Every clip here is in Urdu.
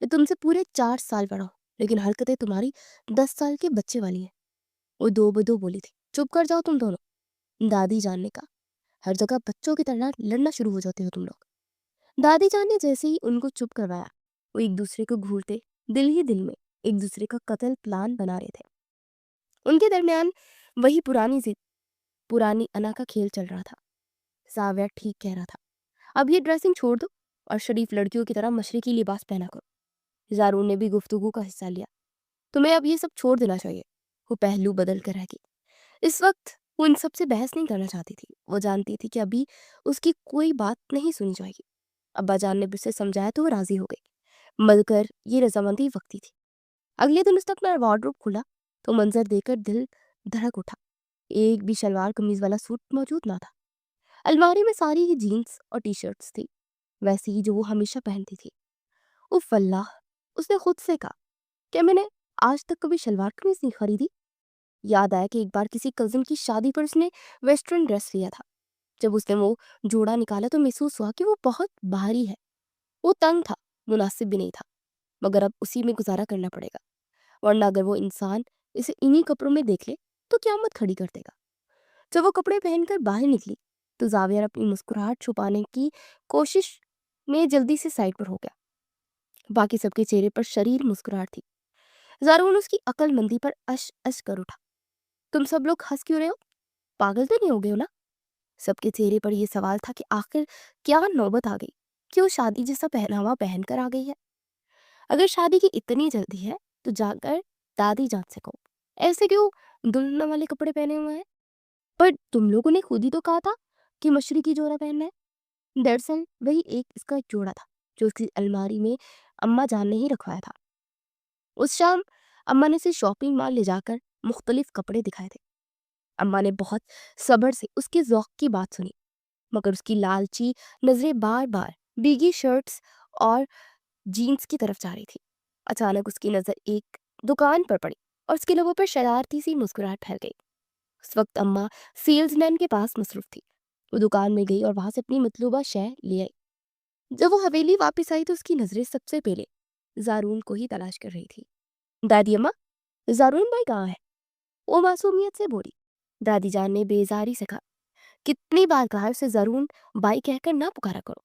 میں تم سے پورے 4 سال بڑا ہوں، لیکن حرکتیں تمہاری 10 سال کے بچے والی ہیں۔ وہ دو بدو بولی تھی، چپ کر جاؤ تم دونوں۔ دادی جان نے کہا، ہر جگہ بچوں کی طرح لڑنا شروع ہو جاتے ہو تم لوگ۔ دادی جان نے جیسے ہی ان کو چپ کروایا، وہ ایک دوسرے کو گھورتے دل ہی دل میں ایک دوسرے کا قتل پلان بنا رہے تھے۔ ان کے درمیان وہی پرانی ضد، پرانی انا کا کھیل چل رہا تھا۔ زاویہ ٹھیک کہہ رہا تھا، اب یہ ڈریسنگ چھوڑ دو اور شریف لڑکیوں کی طرح مشرقی لباس پہنا کرو۔ زارون نے بھی گفتگو کا حصہ لیا، تمہیں اب یہ سب چھوڑ دینا چاہیے۔ وہ پہلو بدل کر رہ گئی۔ اس وقت وہ ان سب سے بحث نہیں کرنا چاہتی تھی، وہ جانتی تھی کہ ابھی اس کی کوئی بات نہیں سنی جائے گی۔ ابا جان نے اسے سمجھایا تو وہ راضی ہو گئی، مگر یہ رضامندی وقتی تھی۔ اگلے دن اس نے اپنا وارڈروب کھولا تو منظر دیکھ کر دل دھڑک اٹھا۔ ایک بھی شلوار قمیض والا سوٹ موجود نہ تھا۔ الماری میں ساری ہی جینز اور ٹی شرٹس تھی، ویسی ہی جو وہ ہمیشہ پہنتی تھی۔ اف اللہ، اس نے خود سے کہا کہ میں نے آج تک کبھی شلوار قمیض نہیں خریدی۔ یاد آیا کہ ایک بار کسی کزن کی شادی پر اس نے ویسٹرن ڈریس لیا تھا۔ جب اس نے وہ جوڑا نکالا تو محسوس ہوا کہ وہ بہت بھاری ہے۔ وہ تنگ تھا، مناسب بھی نہیں تھا، مگر اب اسی میں گزارا کرنا پڑے گا، ورنہ اگر وہ انسان اسے انہی کپڑوں میں دیکھ لے تو قیامت کھڑی کر دے گا۔ جب وہ کپڑے پہن کر باہر نکلی تو زاویہ اپنی مسکراہٹ چھپانے کی کوشش میں جلدی سے سائڈ پر ہو گیا۔ باقی سب کے چہرے پر شریر مسکراہٹ تھی۔ زارون اس کی عقل مندی پر اش اش کر اٹھا، تم سب لوگ ہنس کیوں رہے ہو؟ پاگل تو نہیں ہو گئے ہو نا؟ سب کے چہرے پر یہ سوال تھا کہ آخر کیا نوبت آ گئی کہ وہ شادی جیسا پہناوا پہن کر آ گئی ہے۔ اگر شادی کی اتنی جلدی ہے تو جا کر دادی جان سے کہو، ایسے کیوں دلہن والے کپڑے پہنے ہوئے ہیں؟ پر تم لوگوں نے خود ہی تو کہا تھا کہ مشرقی جوڑا پہننا ہے۔ دراصل وہی اس کا جوڑا تھا جو اس کی الماری میں اماں جان نے ہی رکھوایا تھا۔ اس شام اماں نے اسے شاپنگ مال لے جا کر مختلف کپڑے دکھائے تھے۔ اماں نے بہت صبر سے اس کے ذوق کی بات سنی، مگر اس کی لالچی نظریں بار بار بھیگی شرٹس اور جینز کی طرف جا رہی تھی۔ اچانک اس کی نظر ایک دکان پر پڑی اور اس کے لبوں پر شرارتی سی مسکراہٹ پھیل گئی۔ اس وقت اماں سیلز مین کے پاس مصروف تھی۔ وہ دکان میں گئی اور وہاں سے اپنی مطلوبہ شے لے آئی۔ جب وہ حویلی واپس آئی تو اس کی نظریں سب سے پہلے زارون کو ہی تلاش کر رہی تھی۔ دادی اماں، زارون بھائی کہاں ہے؟ وہ معصومیت سے بولی۔ دادی جان نے بیزاری سے کہا، کتنی بار کہا ہے اسے زارون بھائی کہہ کر نہ پکارا کرو۔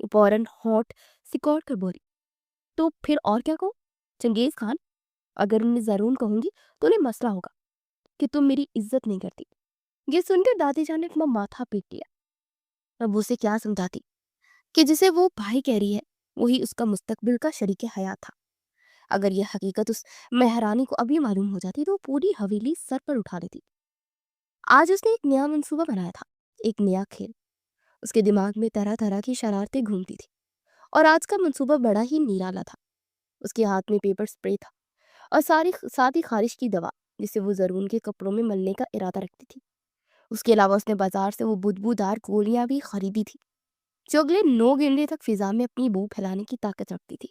وہ فوراً ہونٹ سکوڑ کر بولی، تو پھر اور کیا کہوں؟ چنگیز خان؟ اگر انہیں زارون کہوں گی تو انہیں مسئلہ ہوگا کہ تم میری عزت نہیں کرتی۔ یہ سن کر دادی جان نے اپنا ماتھا پیٹ لیا۔ اب اسے کیا سمجھاتی کہ جسے وہ بھائی کہہ رہی ہے وہی اس کا مستقبل کا شریک حیات تھا۔ اگر یہ حقیقت اس مہرانی کو ابھی معلوم ہو جاتی تو وہ پوری حویلی سر پر اٹھا لیتی۔ آج اس نے ایک نیا منصوبہ بنایا تھا، ایک نیا کھیل۔ اس کے دماغ میں طرح طرح کی شرارتیں گھومتی تھی، اور آج کا منصوبہ بڑا ہی نرالا تھا۔ اس کے ہاتھ میں پیپر سپرے تھا اور ساتھ ہی خارش کی دوا جسے وہ زارون کے کپڑوں میں ملنے کا ارادہ رکھتی تھی۔ اس کے علاوہ اس نے بازار سے وہ بدبودار گولیاں بھی خریدی تھی جو اگلے 9 گھنٹے تک فضا میں اپنی بو پھیلانے کی طاقت رکھتی تھی۔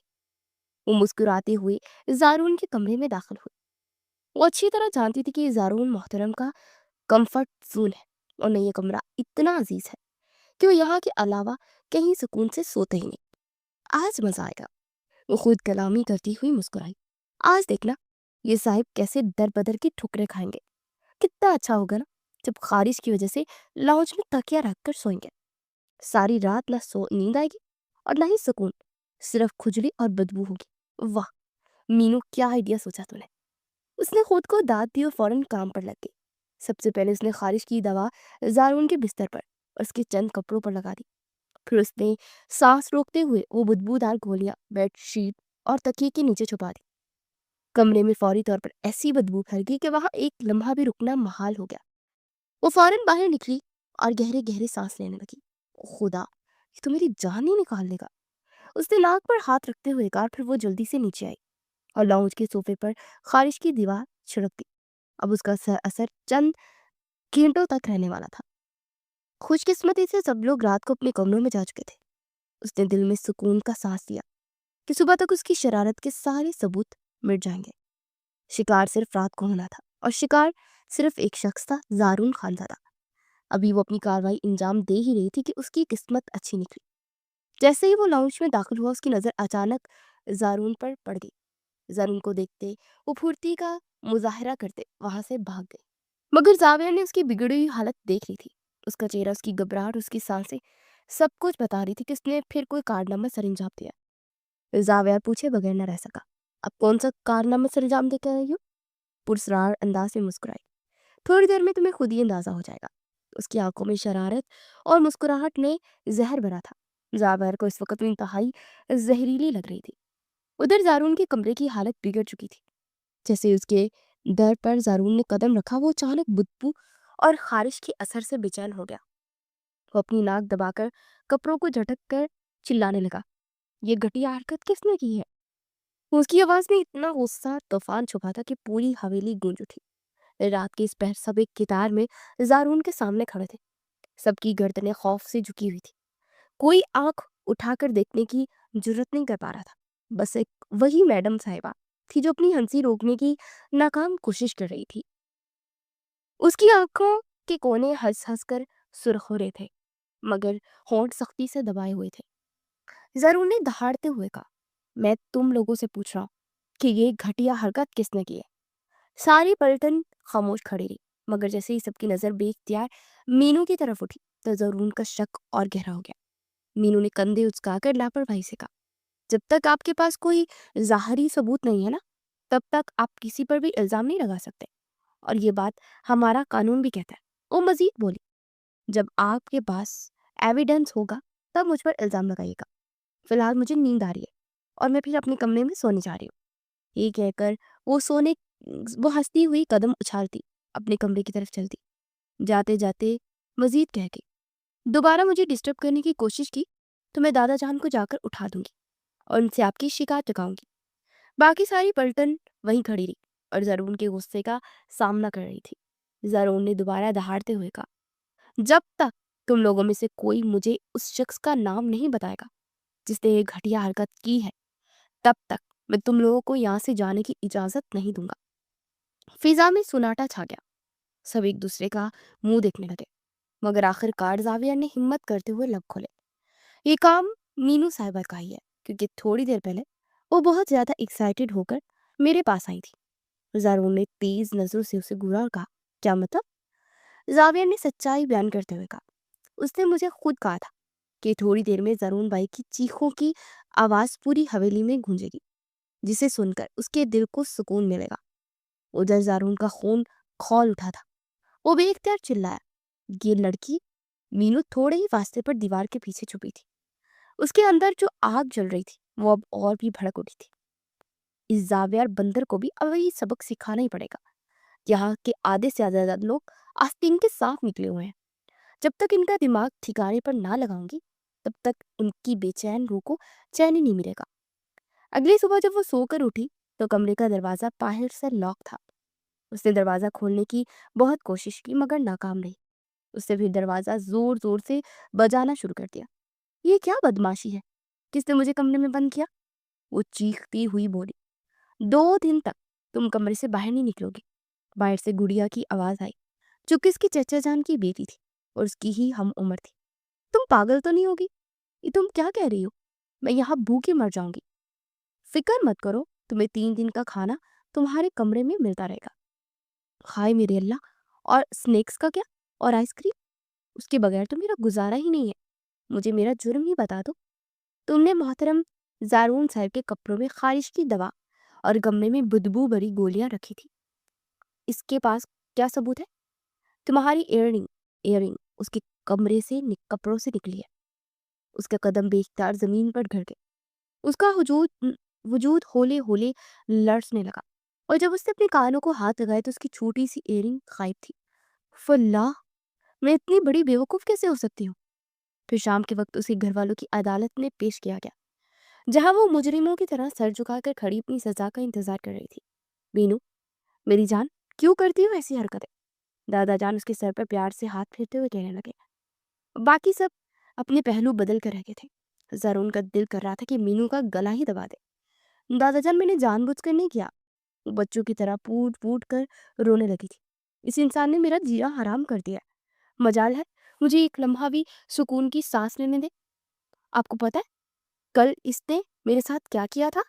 وہ مسکراتے ہوئے زارون کے کمرے میں داخل ہوئی۔ وہ اچھی طرح جانتی تھی کہ یہ زارون محترم کا کمفرٹ زون ہے، اور یہ کمرہ اتنا عزیز ہے کہ وہ یہاں کے علاوہ کہیں سکون سے سوتے ہی نہیں۔ آج مزہ آئے گا، وہ خود کلامی کرتی ہوئی مسکرائی۔ آج دیکھنا یہ صاحب کیسے در بدر کی ٹھکریں کھائیں گے۔ کتنا اچھا ہوگا نا جب خارش کی وجہ سے لاؤنج میں تکیا رکھ کر سوئیں گے۔ ساری رات نہ نیند آئے گی اور نہ ہی سکون، صرف کھجلی اور بدبو ہوگی۔ واہ مینو، کیا آئیڈیا سوچا تو نے۔ اس نے خود کو داد دی اور فوراً کام پر لگ گئی۔ سب سے پہلے اس نے خارش کی دوا زارون کے بستر پر اور اس کے چند کپڑوں پر لگا دی۔ پھر اس نے سانس روکتے ہوئے وہ بدبودار گولیاں بیڈ شیٹ اور تکیے کے نیچے چھپا دی۔ کمرے میں فوری طور پر ایسی بدبو پھیل گئی کہ وہاں ایک لمحہ بھی رکنا محال ہو گیا۔ وہ فوراً باہر نکلی اور گہرے گہرے سانس لینے لگی۔ خدا، یہ تو میری جان ہی نکال دے گا، اس نے ناک پر ہاتھ رکھتے ہوئے کہا۔ پھر وہ جلدی سے نیچے آئی اور لاؤنج کے صوفے پر خارش کی دیوار چھڑک دی۔ اب اس کا اثر چند گھنٹوں تک رہنے والا تھا۔ خوش قسمتی سے سب لوگ رات کو اپنے کمروں میں جا چکے تھے۔ اس نے دل میں سکون کا سانس لیا کہ صبح تک اس کی شرارت کے سارے ثبوت مٹ جائیں گے۔ شکار صرف رات کو ہونا تھا، اور شکار صرف ایک شخص تھا، زارون خانزادہ۔ ابھی وہ اپنی کارروائی انجام دے ہی رہی تھی کہ اس کی قسمت اچھی نکلی۔ جیسے ہی وہ لاؤنج میں داخل ہوا اس کی نظر اچانک زارون پر پڑ گئی۔ زارون کو دیکھتے وہ پھرتی کا مظاہرہ کرتے وہاں سے بھاگ گئی، مگر زاویہ نے اس کی بگڑی ہوئی حالت دیکھ لی تھی۔ اس کا چہرہ، اس کی گھبراہٹ، اس کی سانسیں سب کچھ بتا رہی تھی کہ اس نے پھر کوئی کارنامہ سر انجام دیا۔ زاویہ پوچھے بغیر نہ رہ سکا، اب کون سا کارنامہ سر انجام دے کے آئی ہو؟ پرسرار انداز میں مسکرائی، تھوڑی دیر میں تمہیں خود ہی اندازہ ہو جائے گا۔ اس کی آنکھوں میں شرارت اور مسکراہٹ نے زہر بھرا تھا۔ زاویہ کو اس وقت انتہائی زہریلی لگ رہی تھی۔ ادھر زارون کے کمرے کی حالت بگڑ چکی تھی۔ جیسے اس کے در پر زارون نے قدم رکھا، وہ اچانک بدبو اور خارش کے اثر سے بے چین ہو گیا۔ وہ اپنی ناک دبا کر کپڑوں کو جھٹک کر چلانے لگا، یہ گھٹیا حرکت کس نے کی ہے؟ اس کی آواز میں اتنا غصہ طوفان چھپا تھا کہ پوری حویلی گونج اٹھی۔ رات کے اس پہر سب ایک قطار میں زارون کے سامنے کھڑے تھے، سب کی گردنیں خوف سے جھکی ہوئی تھی۔ کوئی آنکھ اٹھا کر دیکھنے کی جرت نہیں کر پا رہا تھا، بس ایک وہی میڈم صاحبہ تھی جو اپنی ہنسی روکنے کی ناکام کوشش کر رہی تھی۔ اس کی آنکھوں کے کونے ہنس ہنس کر سرخ ہو رہے تھے، مگر ہونٹ سختی سے دبائے ہوئے تھے۔ زارون نے دہاڑتے ہوئے کہا، میں تم لوگوں سے پوچھ رہا ہوں کہ یہ گھٹیا حرکت کس نے کی ہے؟ ساری پلٹن خاموش کھڑی رہی، مگر جیسے ہی سب کی نظر بے اختیار مینو کی طرف اٹھی تو زارون کا شک اور گہرا ہو گیا۔ مینو نے کندھے اچکا کر لاپرواہی سے کہا، جب تک آپ کے پاس کوئی ظاہری ثبوت نہیں ہے نا، تب تک آپ کسی پر بھی الزام نہیں لگا سکتے، اور یہ بات ہمارا قانون بھی کہتا ہے۔ وہ مزید بولی، جب آپ کے پاس ایویڈنس ہوگا تب مجھ پر الزام لگائیے گا، فی الحال مجھے نیند آ رہی ہے اور میں پھر اپنے کمرے میں سونے جا رہی ہوں۔ یہ کہہ کر وہ ہنستی ہوئی قدم اچھالتی اپنے کمرے کی طرف چلتی، جاتے جاتے مزید کہہ گئی، دوبارہ مجھے ڈسٹرب کرنے کی کوشش کی تو میں دادا جان کو جا کر اٹھا دوں گی اور ان سے آپ کی شکایت لگاؤں گی۔ باقی ساری پلٹن وہیں کھڑی رہی اور زارون کے غصے کا سامنا کر رہی تھی۔ زارون نے دوبارہ دہاڑتے ہوئے کہا، جب تک تم لوگوں میں سے کوئی مجھے اس شخص کا نام نہیں بتائے گا جس نے یہ گھٹیا حرکت کی ہے، تب تک میں تم لوگوں کو یہاں سے جانے کی اجازت نہیں دوں گا۔ فضا میں سناٹا چھا گیا، سب ایک دوسرے کا منہ دیکھنے لگے، مگر آخر کار زاویہ نے ہمت کرتے ہوئے لب کھولے، یہ کام مینو صاحبہ کا ہی ہے، کیونکہ تھوڑی دیر پہلے وہ بہت زیادہ ایکسائٹڈ ہو کر میرے پاس آئی تھی۔ زارون نے تیز نظروں سے اسے گھورا اور کہا، کیا مطلب؟ زاویہ نے سچائی بیان کرتے ہوئے کہا، اس نے مجھے خود کہا تھا کہ تھوڑی دیر میں زارون بھائی کی چیخوں کی آواز پوری حویلی میں گونجے گی، جسے سن کر اس کے دل کو سکون ملے گا۔ ادھر زارون کا خون کھول اٹھا تھا، وہ بے اختیار چلایا، یہ لڑکی۔ مینو تھوڑے ہی فاصلے پر دیوار کے پیچھے چھپی تھی، اس کے اندر جو آگ جل رہی تھی وہ اب اور بھی بھڑک اٹھی تھی۔ اس زاویہ بندر کو بھی اب یہ سبق سکھانا ہی پڑے گا، یہاں کے آدھے سے زیادہ لوگ آستین کے صاف نکلے ہوئے ہیں، جب تک ان کا دماغ ٹھکانے پر نہ لگاؤں گی تب تک ان کی بے چین روح کو چین ہی نہیں ملے گا۔ اگلی صبح جب وہ سو کر اٹھی تو کمرے کا دروازہ باہر سے لاک تھا۔ اس نے دروازہ کھولنے کی بہت کوشش کی مگر ناکام رہی۔ اس نے پھر دروازہ زور زور سے بجانا شروع کر دیا۔ یہ کیا بدماشی ہے، کس نے مجھے کمرے میں بند کیا؟ وہ چیختی ہوئی بولی، 2 دن تک تم کمرے سے باہر نہیں نکلو گی۔ باہر سے گڑیا کی آواز آئی، جو کس کی چچا جان کی بیٹی تھی اور اس کی ہی ہم عمر تھی۔ تم پاگل تو نہیں ہوگی؟ یہ تم کیا کہہ رہی ہو؟ میں یہاں بھوکے مر جاؤں گی۔ فکر مت کرو، تمہیں 3 دن کا کھانا تمہارے کمرے میں ملتا رہے گا۔ ہائے میرے اللہ، اور سنیکس کا کیا؟ اور آئس کریم؟ اس کے بغیر تو میرا گزارا ہی نہیں ہے۔ مجھے میرا جرم ہی بتا دو۔ تم نے محترم زارون صاحب کے کپڑوں میں خارش کی دوا اور گملے میں بدبو بری گولیاں رکھی تھی، اس کے پاس کیا ثبوت ہے؟ تمہاری ایئرنگ اس کے کمرے سے کپڑوں سے نکلی ہے۔ اس کا قدم بے اختیار زمین پر گھر گئے، اس کا وجود ہولے ہولے لرزنے لگا، اور جب اس نے اپنے کانوں کو ہاتھ لگائے تو اس کی چھوٹی سی ایئرنگ غائب تھی۔ فاللہ، میں اتنی بڑی بیوقوف کیسے ہو سکتی ہوں؟ پھر شام کے وقت اسے گھر والوں کی عدالت میں پیش کیا گیا، جہاں وہ مجرموں کی طرح سر جھکا کر کھڑی اپنی سزا کا انتظار کر رہی تھی۔ مینو، میری جان، کیوں کرتی ہو ایسی حرکتیں؟ دادا جان اس کے سر پر پیار سے ہاتھ پھیرتے ہوئے کہنے لگے۔ باقی سب اپنے پہلو بدل کر رہ گئے تھے۔ زارون کا دل کر رہا تھا کہ مینو کا گلا ہی دبا دے۔ دادا جان، میں نے جان بوجھ کر نہیں کیا۔ وہ بچوں کی طرح پوٹ پوٹ کر رونے لگی تھی۔ اس انسان نے میرا جینا حرام کر دیا ہے، مجال ہے مجھے ایک لمحہ بھی سکون کی سانس لینے دے۔ آپ کو پتہ ہے کل اس نے میرے ساتھ کیا کیا تھا؟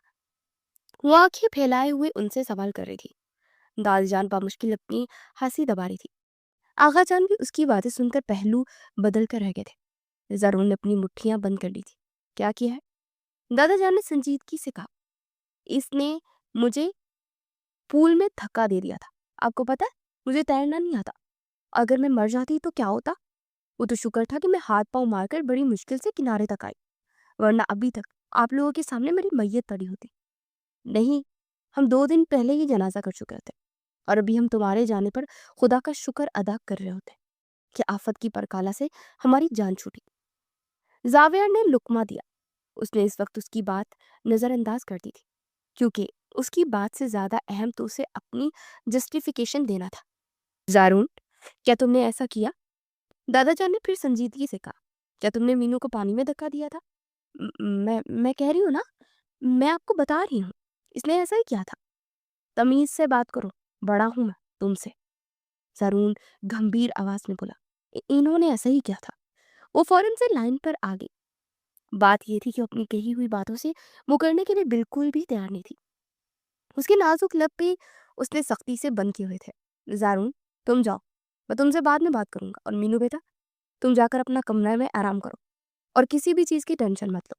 وہ آنکھیں پھیلائے ہوئے ان سے سوال کر رہی تھی۔ دادی جان بامشکل اپنی ہنسی دبا رہی تھی۔ آغا جان بھی اس کی باتیں سن کر پہلو بدل کر رہ گئے تھے۔ زارون نے اپنی مٹھیاں بند کر لی تھی۔ کیا کیا ہے؟ دادا جان نے سنجیدگی سے کہا، اس نے مجھے پول میں دھکا دے دیا تھا۔ آپ کو پتا ہے مجھے تیرنا نہیں آتا، اگر میں مر جاتی تو کیا ہوتا؟ وہ تو شکر تھا کہ میں ہاتھ پاؤں مار کر بڑی مشکل سے کنارے تک آئی، ورنہ ابھی تک آپ لوگوں کے سامنے میری میت پڑی ہوتی۔ نہیں، ہم 2 دن پہلے ہی جنازہ کر چکے تھے، اور ابھی ہم تمہارے جانے پر خدا کا شکر ادا کر رہے ہوتے کہ آفت کی پرکالہ سے ہماری جان چھوٹی۔ زاویہ نے لقمہ دیا۔ اس نے اس وقت اس کی بات نظر انداز کر دی تھی، کیونکہ اس کی بات سے زیادہ اہم تو اسے اپنی جسٹیفیکیشن دینا تھا۔ زارون، کیا تم نے ایسا کیا؟ دادا جان نے پھر سنجیدگی سے کہا، کیا تم نے مینو کو پانی میں دھکا دیا تھا؟ میں کہہ رہی ہوں نا، میں آپ کو بتا رہی ہوں، اس نے ایسا ہی کیا تھا۔ تمیز سے بات کرو، بڑا ہوں میں تم سے، زارون گھمبیر آواز میں بولا۔ انہوں نے ایسا ہی کیا تھا۔ وہ فوراً سے لائن پر آ گئی۔ بات یہ تھی کہ اپنی کہی ہوئی باتوں سے مکرنے کے لیے بالکل بھی تیار نہیں تھی۔ اس کے نازک لب پہ اس نے سختی سے بند کیے ہوئے تھے۔ زارون، تم جاؤ، میں تم سے بعد میں بات کروں گا، اور مینو بیٹا تم جا کر اپنا کمرہ میں آرام کرو، اور کسی بھی چیز کی ٹینشن مت لو،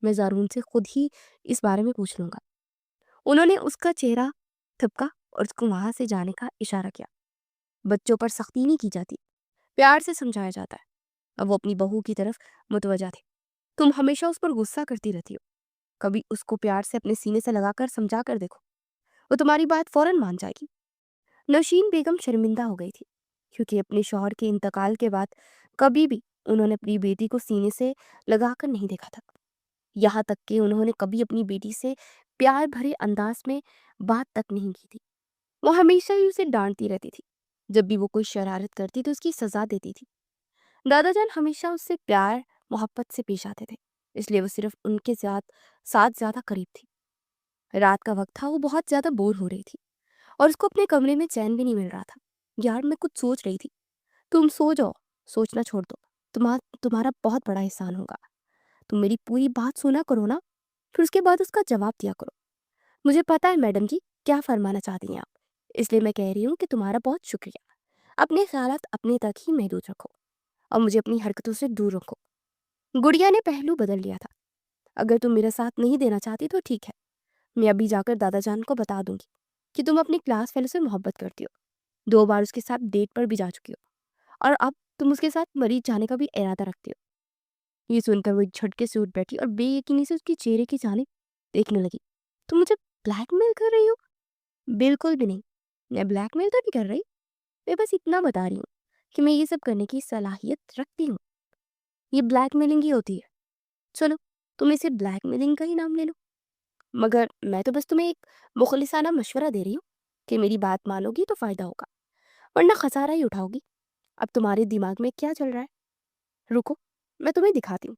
میں زارون سے خود ہی اس بارے میں پوچھ لوں گا۔ انہوں نے اس کا چہرہ تھپکا اور اس کو وہاں سے جانے کا اشارہ کیا۔ بچوں پر سختی نہیں کی جاتی، پیار سے سمجھایا جاتا ہے۔ اب وہ اپنی بہو کی طرف متوجہ تھے۔ تم ہمیشہ اس پر غصہ کرتی رہتی ہو، کبھی اس کو پیار سے اپنے سینے سے لگا کر سمجھا کر دیکھو، وہ تمہاری بات فوراً مان جائے گی۔ نوشین بیگم شرمندہ ہو گئی تھی، کیونکہ اپنے شوہر کے انتقال کے بعد کبھی بھی انہوں نے اپنی بیٹی کو سینے سے لگا کر نہیں دیکھا تھا، یہاں تک کہ انہوں نے کبھی اپنی بیٹی سے پیار بھرے انداز میں بات تک نہیں کی تھی۔ وہ ہمیشہ ہی اسے ڈانٹتی رہتی تھی، جب بھی وہ کوئی شرارت کرتی تو اس کی سزا دیتی تھی۔ دادا جان ہمیشہ اس سے پیار محبت سے پیش آتے تھے، اس لیے وہ صرف ان کے ساتھ زیادہ قریب تھی۔ رات کا وقت تھا، وہ بہت زیادہ بور ہو رہی تھی، اور اس کو اپنے کمرے میں چین بھی نہیں مل رہا تھا۔ یار میں کچھ سوچ رہی تھی۔ تم سو جاؤ، سوچنا چھوڑ دو، تمہارا بہت بڑا احسان ہوگا۔ تم میری پوری بات سنا کرو نا، پھر اس کے بعد اس کا جواب دیا کرو۔ مجھے پتا ہے میڈم جی کیا فرمانا چاہتی ہیں آپ، اس لیے میں کہہ رہی ہوں کہ تمہارا بہت شکریہ۔ اپنے خیالات اپنے تک ہی محدود رکھو، اور مجھے اپنی حرکتوں سے دور رکھو۔ گڑیا نے پہلو بدل لیا تھا۔ اگر تم میرا ساتھ نہیں دینا چاہتی تو ٹھیک ہے، میں ابھی جا کر دادا جان کو بتا دوں گی کہ تم اپنی کلاس فیلو سے محبت کرتی ہو، 2 بار اس کے ساتھ ڈیٹ پر بھی جا چکی ہو، اور اب تم اس کے ساتھ مریض جانے کا بھی ارادہ رکھتی ہو۔ یہ سن کر وہ ایک جھٹکے سے اٹھ بیٹھی اور بے یقینی سے اس کے چہرے کی جانب دیکھنے لگی۔ تم مجھے بلیک میل کر رہی ہو؟ بالکل بھی نہیں، میں بلیک میل تو نہیں کر رہی، میں بس اتنا بتا رہی ہوں کہ میں یہ سب کرنے کی صلاحیت رکھتی ہوں۔ یہ بلیک میلنگ ہی ہوتی ہے، چلو تم اسے بلیک میلنگ کا ہی نام لے لو، مگر میں تو بس تمہیں ایک مخلصانہ مشورہ دے رہی ہوں کہ میری بات مانو گی تو فائدہ ہوگا، ورنہ خسارہ ہی اٹھاؤ گی۔ اب تمہارے دماغ میں کیا چل رہا ہے؟ رکو میں تمہیں دکھاتی ہوں۔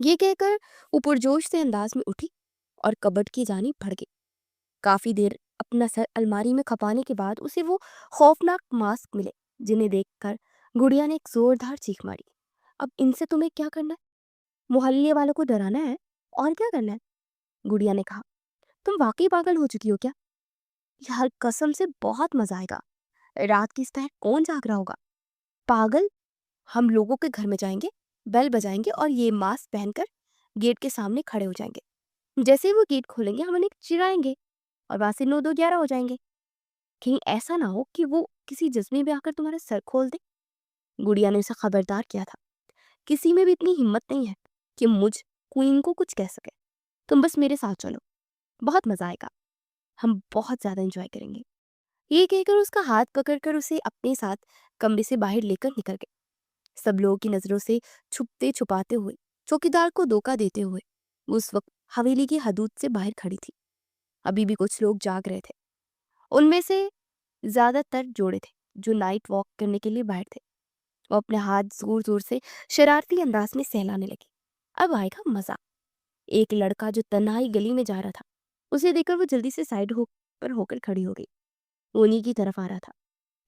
یہ کہہ کر وہ پرجوش سے انداز میں اٹھی اور کبڈ کی جانب بڑھ گئی۔ کافی دیر اپنا سر الماری میں کھپانے کے بعد اسے وہ خوفناک ماسک ملے جنہیں دیکھ کر گڑیا نے ایک زوردار چیخ ماری۔ اب ان سے تمہیں کیا کرنا ہے؟ محلے والوں کو ڈرانا ہے، اور کیا کرنا ہے؟ گڑیا نے کہا۔ تم واقعی پاگل ہو چکی ہو کیا؟ یار قسم سے بہت مزہ آئے گا، رات کی اس طرح کون جاگ رہا ہوگا؟ پاگل، ہم لوگوں کے گھر میں جائیں گے، بیل بجائیں گے اور یہ ماسک پہن کر گیٹ کے سامنے کھڑے ہو جائیں گے۔ جیسے ہی وہ گیٹ کھولیں گے ہم انہیں چرائیں گے، اور وہاں سے 9 2 11 ہو جائیں گے۔ کہیں ایسا نہ ہو کہ وہ کسی جذبے میں آ کر تمہارا سر کھول دے۔ گڑیا نے اسے خبردار کیا تھا، کسی میں بھی اتنی ہمت نہیں ہے کہ مجھ کوئین کو کچھ کہہ سکے۔ تم بس میرے ساتھ چلو، بہت مزہ آئے گا، ہم بہت زیادہ انجوائے کریں گے۔ یہ کہہ کر اس کا ہاتھ پکڑ کر اسے اپنے ساتھ کمرے سے باہر لے کر نکل گئے، سب لوگوں کی نظروں سے چھپتے چھپاتے ہوئے، چوکیدار کو دھوکہ دیتے ہوئے۔ وہ اس وقت حویلی کی حدود سے باہر کھڑی تھی۔ ابھی بھی کچھ لوگ جاگ رہے تھے، ان میں سے زیادہ تر جوڑے تھے جو نائٹ واک کرنے کے لیے باہر تھے۔ وہ اپنے ہاتھ زور زور سے شرارتی انداز میں سہلانے لگے۔ اب آئے گا مزہ۔ ایک لڑکا جو تنہائی گلی میں جا رہا تھا، اسے دیکھ کر وہ جلدی سے سائڈ ہو کر کھڑی ہو گئی۔ وہ انہی کی طرف آ رہا تھا۔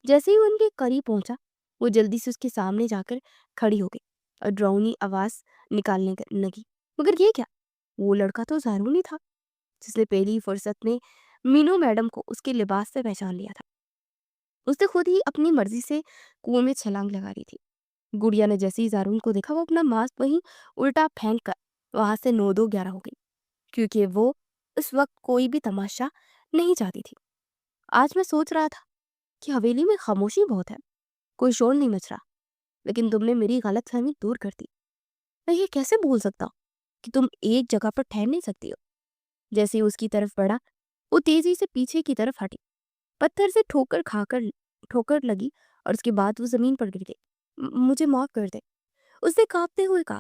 جیسے ہی وہ ان کے قریب پہنچا، وہ جلدی سے اس کے سامنے جا کر کھڑی ہو گئی اور ڈراؤنی آواز نکالنے لگی۔ مگر یہ کیا؟ وہ لڑکا تو زارون ہی تھا۔ جس نے پہلی فرصت میں مینو میڈم کو اس کے لباس سے پہچان لیا تھا۔ اس نے خود ہی اپنی مرضی سے کنویں میں چھلانگ لگا لی تھی۔ گڑیا نے جیسے ہی زارون کو دیکھا وہ اپنا ماسک وہیں الٹا پھینک کر وہاں سے 9-2-11 ہو گئی، کیونکہ وہ اس وقت کوئی بھی تماشا نہیں چاہتی تھی۔ آج میں سوچ رہا تھا کہ حویلی میں خاموشی بہت ہے، کوئی شور نہیں مچ رہا، لیکن تم نے میری غلط فہمی دور کر دی۔ میں یہ کیسے بھول سکتا ہوں کہ تم ایک جگہ پر ٹھہر نہیں سکتی ہو؟ جیسے ہی اس کی طرف بڑھا وہ تیزی سے پیچھے کی طرف ہٹی، پتھر سے ٹھوکر لگی اور اس کے بعد وہ زمین پر گر گئی۔ مجھے معاف کر دے، اس نے کانپتے ہوئے کہا۔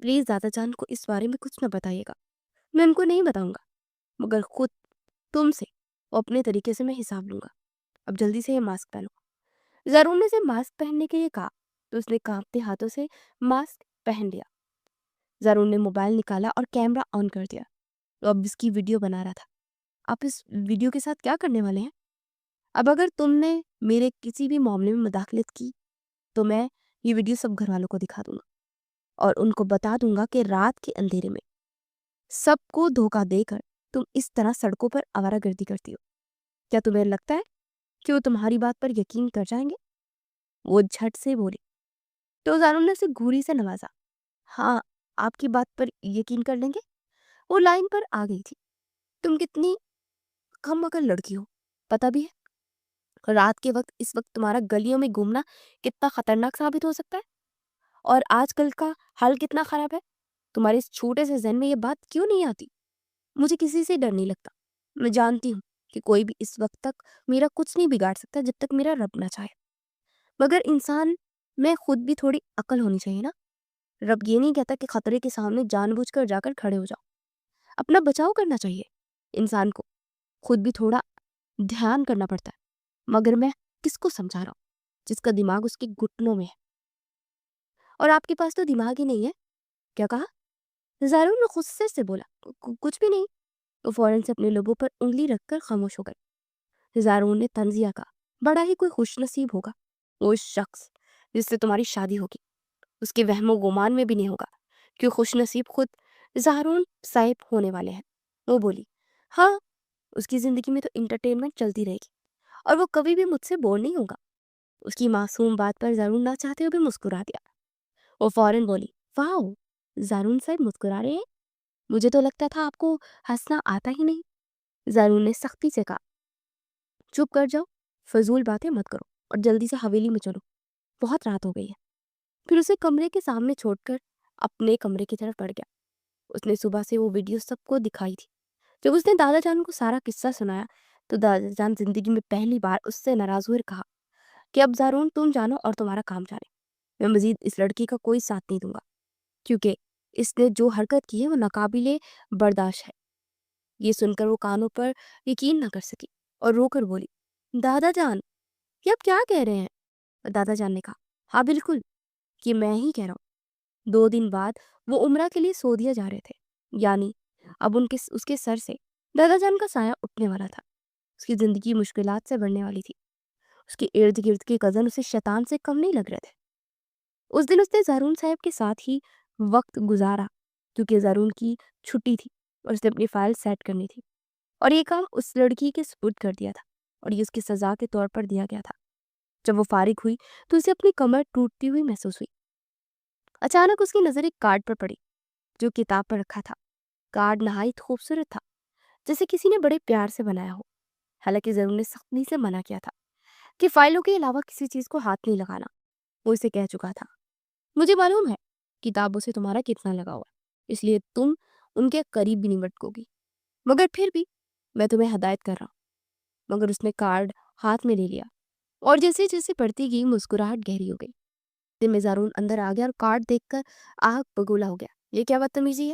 پلیز دادا جان کو اس بارے میں کچھ نہ بتائیے گا، میں ان کو نہیں بتاؤں گا، مگر خود تم سے اور اپنے طریقے سے میں حساب لوں گا۔ اب جلدی سے یہ ماسک پہنو۔ زارون نے اسے ماسک پہننے کے لیے کہا تو اس نے کانپتے ہاتھوں سے ماسک پہن لیا۔ زارون نے موبائل نکالا اور کیمرہ آن کر دیا۔ وہ اب اس کی ویڈیو بنا رہا تھا۔ آپ اس ویڈیو کے ساتھ کیا کرنے والے ہیں؟ اب اگر تم نے میرے کسی بھی معاملے میں مداخلت کی تو میں یہ ویڈیو سب گھر والوں کو دکھا دوں گا اور ان کو بتا دوں گا کہ رات کے اندھیرے میں سب کو دھوکہ دے کر تم اس طرح سڑکوں پر آوارہ گردی کرتی ہو۔ کیا تمہیں لگتا ہے کہ وہ تمہاری بات پر یقین کر جائیں گے؟ وہ جھٹ سے بولی تو زارون نے اسے گھوری سے نوازا۔ ہاں، آپ کی بات پر یقین کر لیں گے۔ وہ لائن پر آ گئی تھی۔ تم کتنی کم عقل لڑکی ہو، پتہ بھی ہے رات کے وقت اس وقت تمہارا گلیوں میں گھومنا کتنا خطرناک ثابت ہو سکتا ہے، اور آج کل کا حال کتنا خراب ہے۔ تمہارے اس چھوٹے سے ذہن میں یہ بات کیوں نہیں آتی؟ مجھے کسی سے ڈر نہیں لگتا، میں جانتی ہوں کہ کوئی بھی اس وقت تک میرا کچھ نہیں بگاڑ سکتا جب تک میرا رب نہ چاہے، مگر انسان میں خود بھی تھوڑی عقل ہونی چاہیے نا۔ رب یہ نہیں کہتا کہ خطرے کے سامنے جان بوجھ کر جا کر کھڑے ہو جاؤ، اپنا بچاؤ کرنا چاہیے۔ انسان کو خود بھی تھوڑا دھیان کرنا پڑتا ہے، مگر میں کس کو سمجھا رہا ہوں جس کا دماغ اس کے گھٹنوں میں ہے، اور آپ کے پاس تو دماغ ہی نہیں ہے۔ کیا کہا؟ زارون نے غصے سے بولا۔ کچھ بھی نہیں۔ وہ فوراً سے اپنے لبوں پر انگلی رکھ کر خاموش ہو گئی۔ زارون نے طنزیہ کہا، بڑا ہی کوئی خوش نصیب ہوگا وہ شخص جس سے تمہاری شادی ہوگی، اس کے وہم و گمان میں بھی نہیں ہوگا کہ خوش نصیب خود زارون صاحب ہونے والے ہیں۔ وہ بولی، ہاں، اس کی زندگی میں تو انٹرٹینمنٹ چلتی رہے گی اور وہ کبھی بھی مجھ سے بور نہیں ہوگا۔ اس کی معصوم بات پر زارون نہ چاہتے ہوئے بھی مسکرا دیا۔ وہ فوراً بولی، واو، زارون صاحب مسکرا رہے ہیں، مجھے تو لگتا تھا آپ کو ہنسنا آتا ہی نہیں۔ زارون نے سختی سے کہا، چپ کر جاؤ، فضول باتیں مت کرو اور جلدی سے حویلی میں چلو، بہت رات ہو گئی ہے۔ پھر اسے کمرے کے سامنے چھوڑ کر اپنے کمرے کی طرف بڑھ گیا۔ اس نے صبح سے وہ ویڈیو سب کو دکھائی تھی۔ جب اس نے دادا جان کو سارا قصہ سنایا تو دادا جان زندگی میں پہلی بار اس سے ناراض ہوئے کہا کہ اب زارون تم جانو اور تمہارا کام جانے، میں مزید اس لڑکی کا کوئی ساتھ نہیں دوں گا، کیونکہ اس نے جو حرکت کی ہے وہ ناقابل برداشت ہے۔ یہ سن کر وہ کانوں پر یقین نہ کر سکی اور رو کر بولی، دادا جان یہ آپ کیا کہہ رہے ہیں؟ دادا جان نے کہا، ہاں بالکل، یہ میں ہی کہہ رہا ہوں۔ 2 دن بعد وہ عمرہ کے لیے سعودیہ جا رہے تھے، یعنی اب اس کے سر سے دادا جان کا سایہ اٹھنے والا تھا۔ اس کی زندگی مشکلات سے بڑھنے والی تھی۔ اس کے ارد گرد کے کزن اسے شیطان سے کم نہیں لگ رہے تھے۔ اس دن اس نے زارون صاحب کے ساتھ ہی وقت گزارا کیونکہ زارون کی چھٹی تھی اور اس نے اپنی فائل سیٹ کرنی تھی، اور یہ کام اس لڑکی کے سپرد کر دیا تھا اور یہ اس کی سزا کے طور پر دیا گیا تھا۔ جب وہ فارغ ہوئی تو اسے اپنی کمر ٹوٹتی ہوئی محسوس ہوئی۔ اچانک اس کی نظر ایک کارڈ پر پڑی جو کتاب پر رکھا تھا۔ کارڈ نہایت خوبصورت تھا، جیسے کسی نے بڑے پیار سے بنایا ہو۔ حالانکہ زارون نے سختی سے منع کیا تھا کہ فائلوں کے علاوہ کسی چیز کو ہاتھ نہیں لگانا۔ وہ اسے کہہ چکا تھا، مجھے معلوم ہے کتابوں سے تمہارا کتنا لگا ہوا ہے، اس لیے تم ان کے قریب بھی نہیں بٹکو گی، مگر پھر بھی میں تمہیں ہدایت کر رہا ہوں۔ مگر اس نے کارڈ ہاتھ میں لے لیا اور جیسے جیسے پڑھتی گئی مسکراہٹ گہری ہو گئی۔ دل میں زارون اندر آ گیا اور کارڈ دیکھ کر آگ بگولا ہو گیا۔ یہ کیا بدتمیزی ہے؟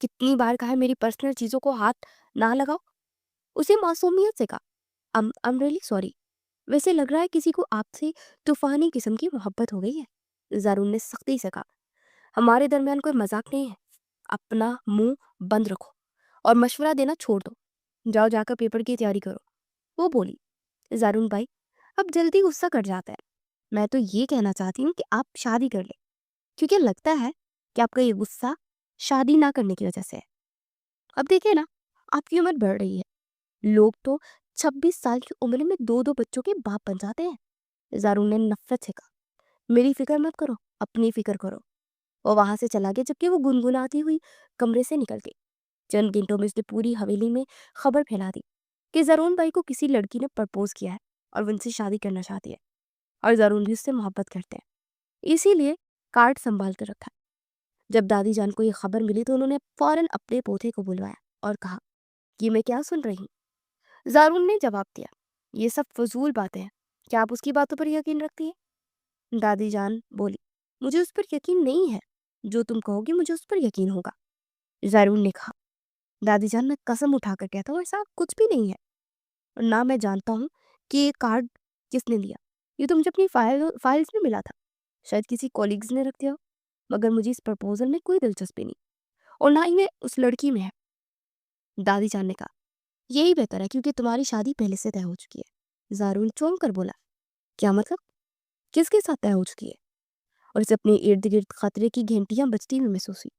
کتنی بار کہا ہے میری پرسنل چیزوں کو ہاتھ نہ لگاؤ۔ اسے معصومیت سے کہا، I'm really sorry، ویسے لگ رہا ہے کسی کو آپ سے طوفانی قسم کی محبت ہو گئی ہے۔ زارون نے سختی سے کہا، ہمارے درمیان کوئی مذاق نہیں ہے، اپنا منہ بند رکھو اور مشورہ دینا چھوڑ دو، جاؤ جا کر پیپر کی تیاری کرو۔ وہ بولی، زارون بھائی اب جلدی غصہ کر جاتا ہے، میں تو یہ کہنا چاہتی ہوں کہ آپ شادی کر لیں، کیونکہ لگتا ہے کہ آپ کا یہ غصہ شادی نہ کرنے کی وجہ سے ہے۔ اب دیکھیں نا، آپ کی عمر بڑھ رہی ہے، لوگ تو 26 سال کی عمر میں 2 بچوں کے باپ بن جاتے ہیں۔ زارون نے نفرت سے کہا، میری فکر مت کرو، اپنی فکر کرو۔ وہ وہاں سے چلا گیا جبکہ وہ گنگناتی ہوئی کمرے سے نکل گئی۔ چند گھنٹوں میں اس نے پوری حویلی میں خبر پھیلا دی کہ زارون بھائی کو کسی لڑکی نے پرپوز کیا ہے اور وہ ان سے شادی کرنا چاہتی ہے، اور زارون بھی اس سے محبت کرتے ہیں، اسی لیے کارڈ سنبھال کر رکھا ہے۔ جب دادی جان کو یہ خبر ملی تو انہوں نے فوراً اپنے پوتے کو بلوایا اور کہا کہ میں کیا سن رہی ہوں؟ زارون نے جواب دیا، یہ سب فضول باتیں ہیں، کیا آپ اس کی باتوں پر یقین رکھتی ہیں؟ دادی جان بولی، مجھے اس پر یقین نہیں ہے، جو تم کہو گی مجھے اس پر یقین ہوگا۔ زارون نے کہا، دادی جان میں قسم اٹھا کر کہتا ہوں ایسا کچھ بھی نہیں ہے، اور نہ میں جانتا ہوں کہ یہ کارڈ کس نے دیا، یہ تو مجھے اپنی فائلز میں ملا تھا، شاید کسی کولیگز نے رکھ دیا ہو، مگر مجھے اس پرپوزل میں کوئی دلچسپی نہیں، اور نہ ہی میں اس لڑکی میں ہے۔ دادی جان نے کہا، یہی بہتر ہے کیونکہ تمہاری شادی پہلے سے طے ہو چکی ہے۔ زارون چونک کر بولا، کیا مطلب؟ کس کے ساتھ طے ہو چکی ہے؟ اور اسے اپنے ارد گرد خطرے کی گھنٹیاں بجتی ہوئی محسوس ہوئی۔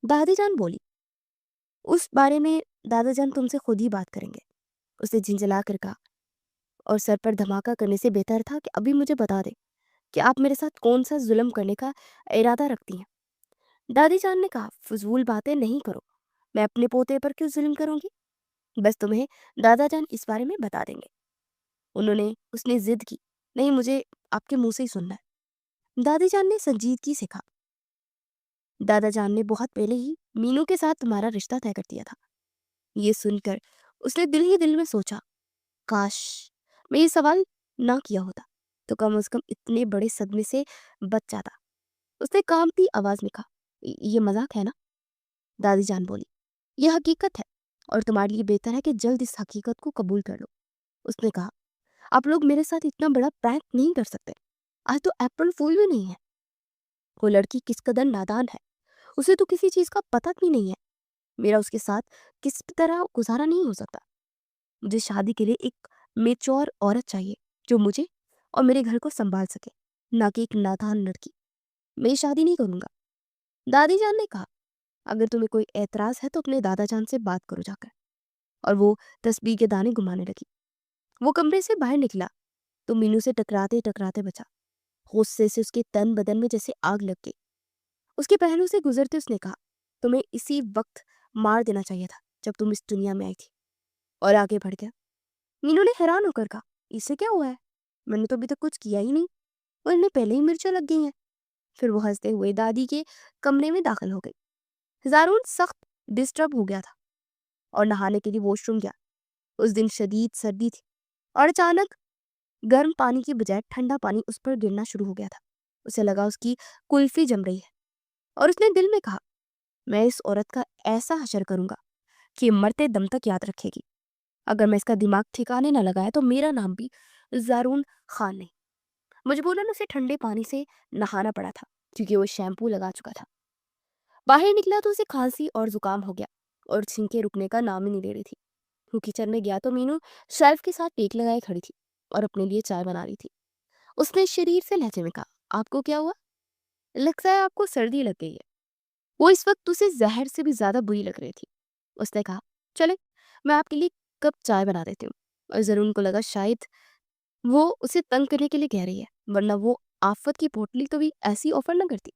دادی جان بولی، اس بارے میں دادا جان تم سے خود ہی بات کریں گے۔ اسے جھنجلا کر کہا، اور سر پر دھماکہ کرنے سے بہتر تھا کہ ابھی مجھے بتا دے کہ آپ میرے ساتھ کون سا ظلم کرنے کا ارادہ رکھتی ہیں۔ دادی جان نے کہا، فضول باتیں نہیں کرو، میں اپنے پوتے پر کیوں ظلم کروں گی؟ بس تمہیں دادا جان اس بارے میں بتا دیں گے۔ اس نے ضد کی، نہیں، مجھے آپ کے منہ سے ہی سننا ہے۔ دادی جان نے سنجیدگی سے کہا، دادا جان نے بہت پہلے ہی مینو کے ساتھ تمہارا رشتہ طے کر دیا تھا۔ یہ سن کر اس نے دل ہی دل میں سوچا، کاش میں یہ سوال نہ کیا ہوتا تو کم از کم اتنے بڑے صدمے سے بچ جاتا۔ اس نے کانپتی آواز میں کہا، یہ مذاق ہے نا؟ دادی جان بولی، یہ حقیقت ہے، اور تمہارے لیے بہتر ہے کہ جلد اس حقیقت کو قبول کر لو۔ اس نے کہا، آپ لوگ میرے ساتھ اتنا بڑا پرینک نہیں کر سکتے، آج تو اپریل فول بھی نہیں ہے۔ وہ لڑکی کس قدر نادان ہے، اسے تو کسی چیز کا پتہ بھی نہیں ہے۔ میرا اس کے ساتھ کس طرح گزارا نہیں ہو سکتا۔ مجھے شادی کے لیے ایک میچور عورت چاہیے جو مجھے اور میرے گھر کو سنبھال سکے، نہ کہ ایک نادان لڑکی۔ میں یہ شادی نہیں کروں گا۔ دادی جان نے کہا، اگر تمہیں کوئی اعتراض ہے تو اپنے دادا جان سے بات کرو جا کر۔ اور وہ تسبیح کے دانے گمانے لگی۔ وہ کمرے سے باہر نکلا تو مینو سے ٹکراتے ٹکراتے بچا۔ غصے سے اس کے تن بدن میں جیسے آگ لگ گئی۔ اس کے پہلو سے گزرتے اس نے کہا، تمہیں اسی وقت مار دینا چاہیے تھا جب تم اس دنیا میں آئی تھی، اور آگے بڑھ گیا۔ مینو نے حیران ہو کر کہا، اس سے کیا ہوا ہے؟ میں نے تو ابھی تک کچھ کیا ہی نہیں، اور انہیں پہلے ہی مرچیں لگ گئی ہیں۔ پھر وہ ہنستے ہوئے دادی کے کمرے میں داخل ہو گئی۔ زارون سخت ڈسٹرب ہو گیا تھا اور نہانے کے لیے واش روم گیا۔ اس دن شدید سردی تھی اور اچانک گرم پانی کی بجائے ٹھنڈا پانی اس پر گرنا شروع ہو گیا تھا۔ اسے لگا اس کی کلفی جم رہی ہے، اور اس نے دل میں کہا، میں اس عورت کا ایسا حشر کروں گا کہ مرتے دم تک یاد رکھے گی۔ اگر میں اس کا دماغ ٹھکانے نہ لگایا تو میرا نام بھی زارون خان نہیں۔ مجبوراً اسے ٹھنڈے پانی سے نہانا پڑا تھا کیونکہ وہ شیمپو لگا چکا تھا۔ باہر نکلا تو اسے کھانسی اور زکام ہو گیا اور چھینکیں رکنے کا نام ہی نہیں لے رہی تھی۔ وہ کچن میں گیا تو مینو شیلف کے ساتھ ٹیک لگائے کھڑی تھی اور اپنے لیے چائے بنا رہی تھی۔ اس نے شریر سے لہجے میں کہا، آپ کو کیا ہوا؟ لگتا ہے آپ کو سردی لگ گئی ہے۔ وہ اس وقت اسے زہر سے بھی زیادہ بری لگ رہی تھی۔ اس نے کہا، چلے میں آپ کے لیے کپ چائے بنا دیتی ہوں۔ اور زارون کو لگا شاید وہ اسے تنگ کرنے کے لیے کہہ رہی ہے، ورنہ وہ آفت کی پوٹلی تو بھی ایسی آفر نہ کرتی۔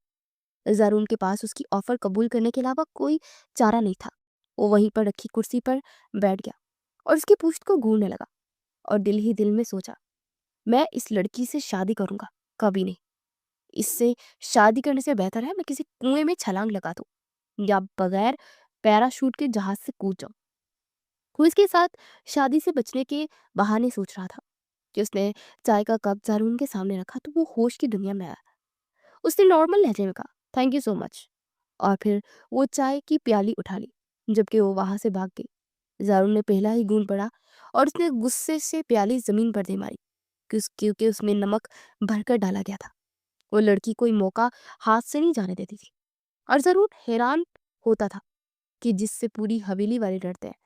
زارون کے پاس اس کی آفر قبول کرنے کے علاوہ کوئی چارہ نہیں تھا۔ وہ وہیں پر رکھی کرسی پر بیٹھ گیا اور اس کی پشت کو گھورنے لگا، اور دل ہی دل میں سوچا، میں اس لڑکی سے شادی کروں گا کبھی نہیں۔ اس سے شادی کرنے سے بہتر ہے میں کسی کنویں میں چھلانگ لگا دوں یا بغیر پیراشوٹ کے جہاز سے کود جاؤں۔ وہ اس کے ساتھ شادی سے بچنے کے بہانے سوچ رہا تھا کہ اس نے چائے کا کپ زارون کے سامنے رکھا تو وہ ہوش کی دنیا میں آیا۔ اس نے نارمل لہجے میں کہا، تھینک یو سو مچ، اور پھر وہ چائے کی پیالی اٹھا لی جبکہ وہ وہاں سے بھاگ گئی۔ زارون نے پہلا ہی گھونٹ پڑا اور اس نے غصے سے پیالی زمین پر دے ماری کیونکہ اس میں نمک بھر کر ڈالا گیا تھا۔ وہ لڑکی کوئی موقع ہاتھ سے نہیں جانے دیتی تھی، اور ضرور حیران ہوتا تھا کہ جس سے پوری حویلی والے ڈرتے ہیں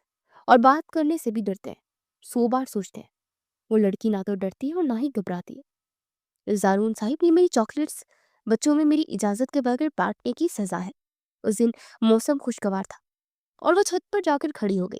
اور بات کرنے سے بھی ڈرتے ہیں، 100 بار سوچتے ہیں، وہ لڑکی نہ تو ڈرتی ہے اور نہ ہی گھبراتی ہے۔ زارون صاحب، یہ میری چاکلیٹس بچوں میں میری اجازت کے بغیر بانٹنے کی سزا ہے۔ اس دن موسم خوشگوار تھا اور وہ چھت پر جا کر کھڑی ہو گئی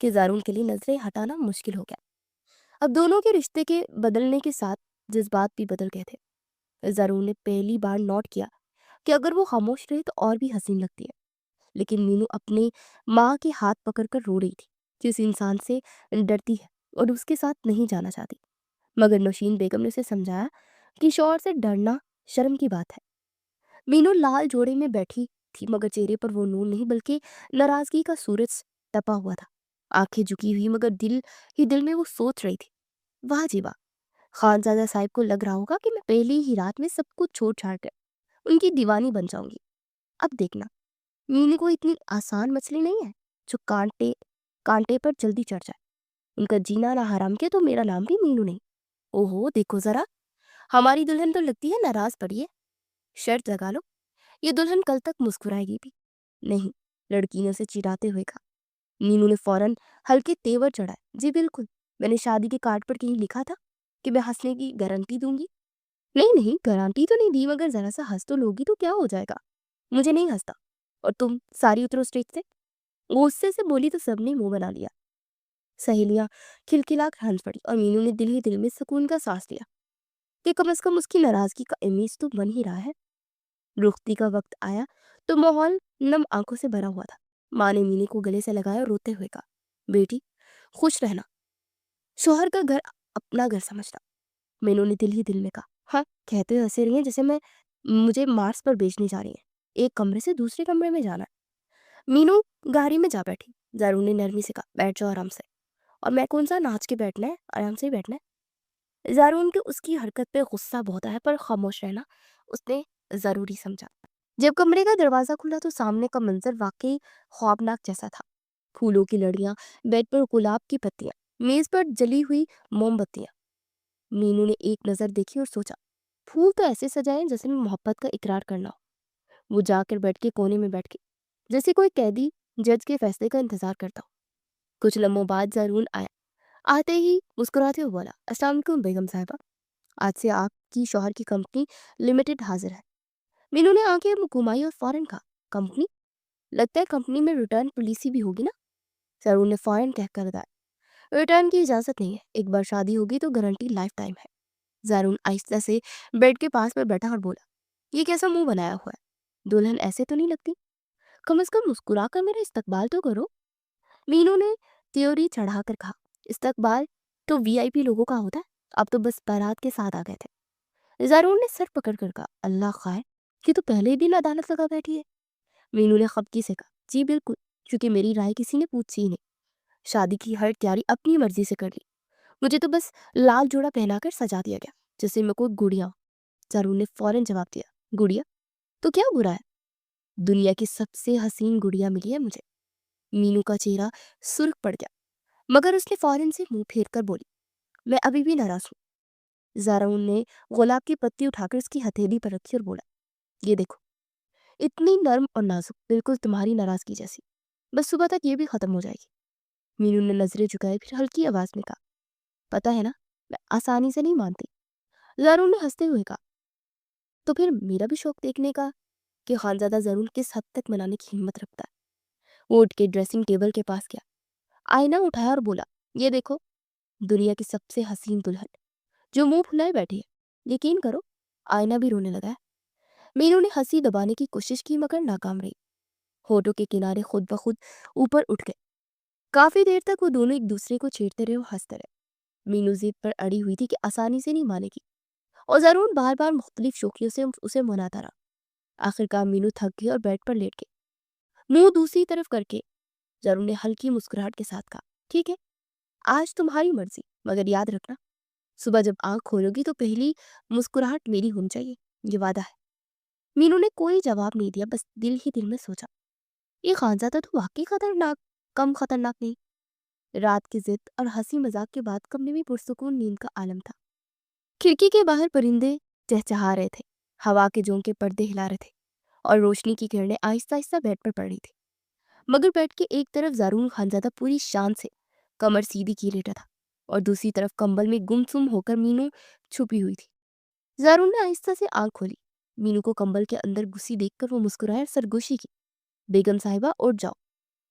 کہ زارون کے لیے نظریں ہٹانا مشکل ہو گیا۔ اب دونوں کے رشتے کے بدلنے کے ساتھ جذبات بھی بدل گئے تھے۔ زارون نے پہلی بار نوٹ کیا کہ اگر وہ خاموش رہے تو اور بھی حسین لگتی ہے، لیکن مینو اپنے ماں کے ہاتھ پکڑ کر رو رہی تھی، جس انسان سے ڈرتی ہے اور اس کے ساتھ نہیں جانا چاہتی۔ مگر نوشین بیگم نے اسے سمجھایا کہ شوہر سے ڈرنا شرم کی بات ہے۔ مینو لال جوڑے میں بیٹھی تھی، مگر چہرے پر وہ نور نہیں بلکہ ناراضگی کا سورج تپا ہوا تھا۔ آنکھیں جھکی ہوئی، مگر دل ہی دل میں وہ سوچ رہی تھی، واہ جی واہ، خانزادہ صاحب کو لگ رہا ہوگا کہ میں پہلی ہی رات میں سب کچھ چھوڑ چھاڑ کر ان کی دیوانی بن جاؤں گی۔ اب دیکھنا، مینو کو اتنی آسان مچھلی نہیں ہے جو کانٹے پر جلدی چڑھ جائے۔ ان کا جینا نہ حرام کیا تو میرا نام بھی مینو نہیں۔ اوہو دیکھو ذرا، ہماری دلہن تو لگتی ہے ناراض پڑی ہے۔ شرط لگا لو یہ دلہن کل تک مسکرائے گی بھی نہیں، لڑکی نے اسے چڑھاتے ہوئے کہا۔ مینو نے فوراً ہلکے تیور چڑھائے، جی بالکل، میں نے شادی کے کارڈ پر کہیں لکھا تھا کہ میں ہنسنے کی گارنٹی دوں گی۔ نہیں نہیں، گارنٹی تو نہیں دی، مگر ذرا سا ہنس تو لوگی تو کیا ہو جائے گا، مجھے نہیں ہنستا۔ اور تم ساری اترو اسٹیج سے، غصے سے بولی تو سب نے منہ بنا لیا۔ سہیلیاں کھلکھلا کر ہنس پڑی اور مینو نے دل ہی دل میں سکون کا سانس لیا کہ کم از کم اس کی ناراضگی کا امیج تو بن ہی رہا ہے۔ رختی کا وقت آیا تو ماحول نم آنکھوں سے بھرا ہوا تھا۔ ماں نے مینو کو گلے سے لگایا اور روتے ہوئے کہا، بیٹی خوش رہنا، شوہر کا گھر اپنا گھر سمجھنا۔ مینو نے دل ہی دل میں کہا، ہاں کہتے ہوئے ہنسے رہی ہیں جیسے مجھے مارس پر بیچنے جا رہی ہیں، ایک کمرے سے دوسرے کمرے میں جانا ہے۔ مینو گاڑی میں جا بیٹھی۔ زارون نے نرمی سے کہا، بیٹھ جاؤ آرام سے۔ اور میں کون سا ناچ کے بیٹھنا ہے، آرام سے ہی بیٹھنا ہے۔ زارون کے اس کی حرکت پہ غصہ بہت آیا، پر خاموش رہنا اس نے ضروری سمجھا۔ جب کمرے کا دروازہ کھلا تو سامنے کا منظر واقعی خوابناک جیسا تھا۔ پھولوں کی لڑیاں، بیڈ پر گلاب کی پتیاں، میز پر جلی ہوئی موم بتیاں۔ مینو نے ایک نظر دیکھی اور سوچا، پھول تو ایسے سجائے جیسے میں محبت کا اقرار کرنا ہو۔ وہ جا کر بیڈ کے کونے میں بیٹھ گئی، جیسے کوئی قیدی جج کے فیصلے کا انتظار کرتا ہو۔ کچھ لمحوں بعد زارون آیا۔ آتے ہی مسکراتے ہوئے بولا، السلام علیکم بیگم صاحبہ، آج سے آپ کی شوہر کی کمپنی لمیٹڈ حاضر ہے۔ مینو نے آنکھیں گھمائی اور فوراً کہا، کمپنی؟ لگتا ہے کمپنی میں ریٹرن پالیسی بھی ہوگی نا؟ زارون نے فوراً کہہ کر بتایا، ریٹرن کی اجازت نہیں ہے، ایک بار شادی ہوگی تو گارنٹی لائف ٹائم ہے۔ زارون آہستہ سے بیڈ کے پاس میں بیٹھا اور بولا، یہ کیسا منہ بنایا ہوا ہے، دلہن ایسے تو نہیں لگتی، کم از کم مسکرا کر میرا استقبال تو کرو۔ مینو نے تیوری چڑھا کر کہا، استقبال تو وی آئی پی لوگوں کا ہوتا ہے، اب تو بس بارات کے ساتھ آ گئے تھے۔ زارون نے سر پکڑ کر کہا، اللہ خیر، یہ تو پہلے ہی دن عدالت لگا بیٹھی ہے۔ مینو نے خفگی سے کہا، جی بالکل، کیونکہ میری رائے کسی نے پوچھی ہی نہیں، شادی کی ہر تیاری اپنی مرضی سے کر لی، مجھے تو بس لال جوڑا پہنا کر سجا دیا گیا جیسے میں کوئی گڑیا ہوں۔ زارون نے فوراً جواب دیا، گڑیا تو کیا برا ہے، دنیا کی سب سے حسین گڑیا ملی ہے مجھے۔ مینو کا چہرہ سرخ پڑ گیا، مگر اس نے فوراً سے منہ پھیر کر بولی، میں ابھی بھی ناراض ہوں۔ زارون نے گلاب کی پتی اٹھا کر اس کی ہتھیلی پر رکھی اور بولا، یہ دیکھو، اتنی نرم اور نازک، بالکل تمہاری ناراضگی جیسی، بس صبح تک یہ بھی ختم ہو جائے گی۔ مینو نے نظریں جھکائے، پھر ہلکی آواز میں کہا، پتہ ہے نا میں آسانی سے نہیں مانتی۔ زارون نے ہنستے ہوئے کہا، تو پھر میرا بھی شوق دیکھنے کا کہ خانزادہ زارون کس حد تک منانے کی ہمت رکھتا ہے۔ وہ اٹھ کے ڈریسنگ ٹیبل کے پاس گیا، آئینہ اٹھایا اور بولا، یہ دیکھو، دنیا کی سب سے حسین دلہن جو منہ پھلائے بیٹھی ہے، یقین کرو آئینہ بھی رونے لگا ہے۔ مینو نے ہنسی دبانے کی کوشش کی مگر ناکام رہی، ہونٹوں کے کنارے خود بخود اوپر اٹھ گئے۔ کافی دیر تک وہ دونوں ایک دوسرے کو چھیڑتے رہے اور ہنستے رہے۔ مینو ضد پر اڑی ہوئی تھی کہ آسانی سے نہیں مانے گی، اور زارون بار بار مختلف شوخیوں سے اسے مناتا رہا۔ آخر کار مینو تھک گئی اور بیڈ پر لیٹ گئی، منہ دوسری طرف کر کے۔ زارون نے ہلکی مسکراہٹ کے ساتھ کہا، ٹھیک ہے، آج تمہاری مرضی، مگر یاد رکھنا صبح جب آنکھ کھولو گی تو پہلی مسکراہٹ میری ہونی چاہیے، یہ وعدہ ہے۔ مینو نے کوئی جواب نہیں دیا، بس دل ہی دل میں سوچا، یہ خانزادہ تو واقعی کم خطرناک نہیں۔ رات کی ضد اور ہنسی مذاق کے بعد کمرے میں پرسکون نیند کا عالم تھا۔ کھڑکی کے باہر پرندے چہچہا رہے تھے، ہوا کے جھونکے پردے ہلا رہے تھے، اور روشنی کی کرنیں آہستہ آہستہ بیڈ پر پڑ رہی تھی۔ مگر بیڈ کے ایک طرف زارون خانزادہ پوری شان سے کمر سیدھی کی لیٹا تھا، اور دوسری طرف کمبل میں گمسم ہو کر مینو چھپی ہوئی تھی۔ زارون نے آہستہ سے آنکھ کھولی، مینو کو کمبل کے اندر گھسی دیکھ کر وہ مسکرایا اور سرگوشی کی، بیگم صاحبہ اٹھ جاؤ،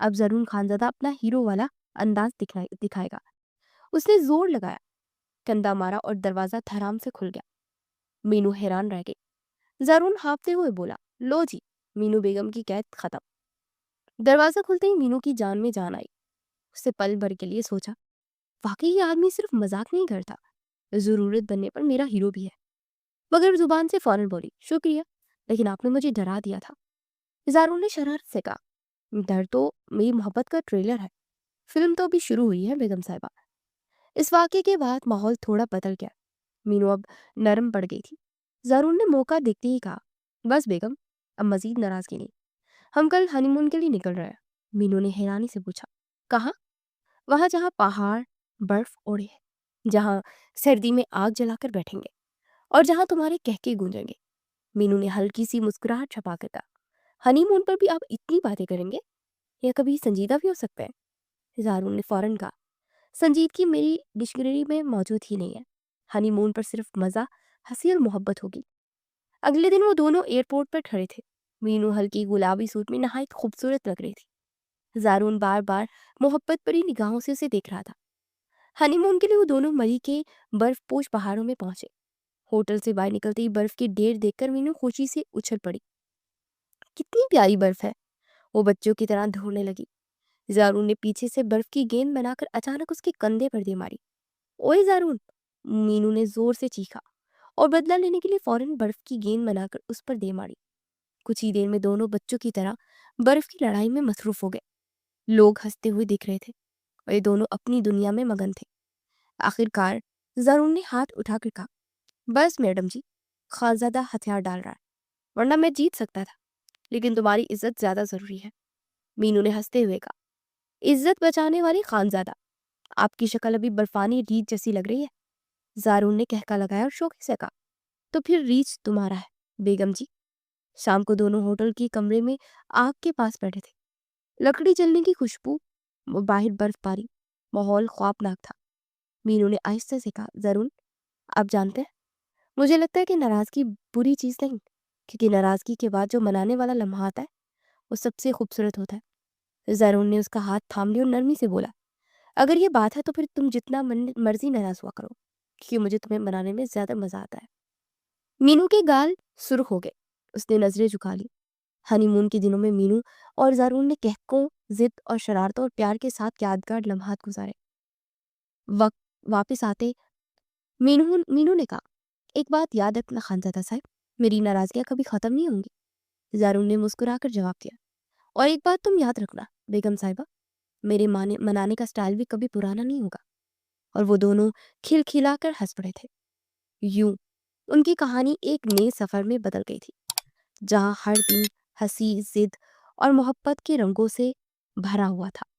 اب زرون خانزادہ اپنا ہیرو والا انداز دکھائے گا۔ اس نے زور لگایا، کندھا مارا اور دروازہ دھڑام سے کھل گیا۔ مینو حیران رہ گئی۔ زرون ہانپتے ہوئے بولا، لو جی، مینو بیگم کی قید ختم۔ دروازہ کھلتے ہی مینو کی جان میں جان آئی۔ اس نے پل بھر کے لیے سوچا، واقعی یہ آدمی صرف مذاق نہیں کرتا، ضرورت بننے پر میرا ہیرو بھی ہے۔ مگر زبان سے فوراً بولی، شکریہ، لیکن آپ نے مجھے ڈرا دیا تھا۔ زارون نے شرارت سے کہا، ڈر تو میری محبت کا ٹریلر ہے، فلم تو ابھی شروع ہوئی ہے بیگم صاحبہ۔ اس واقعے کے بعد ماحول تھوڑا بدل گیا۔ مینو اب نرم پڑ گئی تھی۔ زارون نے موقع دیکھتے ہی کہا، بس بیگم، اب مزید ناراضگی نہیں، ہم کل ہنی مون کے لیے نکل رہے ہیں۔ مینو نے حیرانی سے پوچھا، کہاں؟ وہاں جہاں پہاڑ برف اوڑے ہیں، جہاں سردی میں آگ جلا کر بیٹھیں گے اور جہاں تمہارے کہکے گونجیں گے۔ مینو نے ہلکی سی مسکراہٹ چھپا کر کہا، ہنی مون پر بھی آپ اتنی باتیں کریں گے؟ یا کبھی سنجیدہ بھی ہو سکتا ہے؟ زارون نے فوراً کہا، سنجیدگی میری ڈکشنری میں موجود ہی نہیں ہے، ہنی مون پر صرف مزہ، ہنسی اور محبت ہوگی۔ اگلے دن وہ دونوں ایئرپورٹ پر کھڑے تھے۔ مینو ہلکی گلابی سوٹ میں نہایت خوبصورت لگ رہی تھی۔ زارون بار بار محبت بھری نگاہوں سے اسے دیکھ رہا تھا۔ ہنی مون کے لیے وہ دونوں مری کے برف پوش پہاڑوں میں پہنچے۔ ہوٹل سے باہر نکلتے ہی برف کی ڈھیر دیکھ کر مینو خوشی سے اچھل پڑی۔ کتنی پیاری برف ہے، وہ بچوں کی طرح دھونے لگی۔ زارون نے پیچھے سے برف کی گیند بنا کر اچانک اس کے کندھے پر دے ماری۔ اوئے زارون، مینو نے زور سے چیخا اور بدلہ لینے کے لیے فوراً برف کی گیند بنا کر اس پر دے ماری۔ کچھ ہی دیر میں دونوں بچوں کی طرح برف کی لڑائی میں مصروف ہو گئے۔ لوگ ہنستے ہوئے دکھ رہے تھے اور یہ دونوں اپنی دنیا میں مگن تھے۔ آخر کار زارون نے ہاتھ اٹھا کر کہا، بس میڈم جی، خانزادہ ہتھیار ڈال رہا ہے، ورنہ میں جیت سکتا تھا، لیکن تمہاری عزت زیادہ ضروری ہے۔ مینو نے ہنستے ہوئے کہا، عزت بچانے والی خانزادہ، آپ کی شکل ابھی برفانی ریچھ جیسی لگ رہی ہے۔ زارون نے کہکا لگایا اور شوقی سے کہا، تو پھر ریچھ تمہارا ہے بیگم جی۔ شام کو دونوں ہوٹل کی کمرے میں آگ کے پاس بیٹھے تھے، لکڑی جلنے کی خوشبو، باہر برف باری، ماحول خوابناک تھا۔ مینو نے آہستہ سے کہا، زارون، آپ جانتے ہیں، مجھے لگتا ہے کہ ناراضگی بری چیز نہیں، کیونکہ ناراضگی کے بعد جو منانے والا لمحہ آتا ہے وہ سب سے خوبصورت ہوتا ہے۔ زارون نے اس کا ہاتھ تھام لیا اور نرمی سے بولا، اگر یہ بات ہے تو پھر تم جتنا مرضی ناراض ہوا کرو، کیونکہ مجھے تمہیں منانے میں زیادہ مزہ آتا ہے۔ مینو کے گال سرخ ہو گئے، اس نے نظریں جھکا لی۔ ہنی مون کے دنوں میں مینو اور زارون نے کہکوں، ضد اور شرارتوں اور پیار کے ساتھ یادگار لمحات گزارے۔ وقت واپس آتے مینو نے کہا، ایک بات یاد رکھنا خانزادہ صاحب، میری ناراضگیاں کبھی ختم نہیں ہوں گی۔ زارون نے مسکرا کر جواب دیا، اور ایک بات تم یاد رکھنا بیگم صاحبہ، میرے منانے کا سٹائل بھی کبھی پرانا نہیں ہوگا۔ اور وہ دونوں کھلکھلا کر ہنس پڑے تھے۔ یوں ان کی کہانی ایک نئے سفر میں بدل گئی تھی، جہاں ہر دن ہنسی، ضد اور محبت کے رنگوں سے بھرا ہوا تھا۔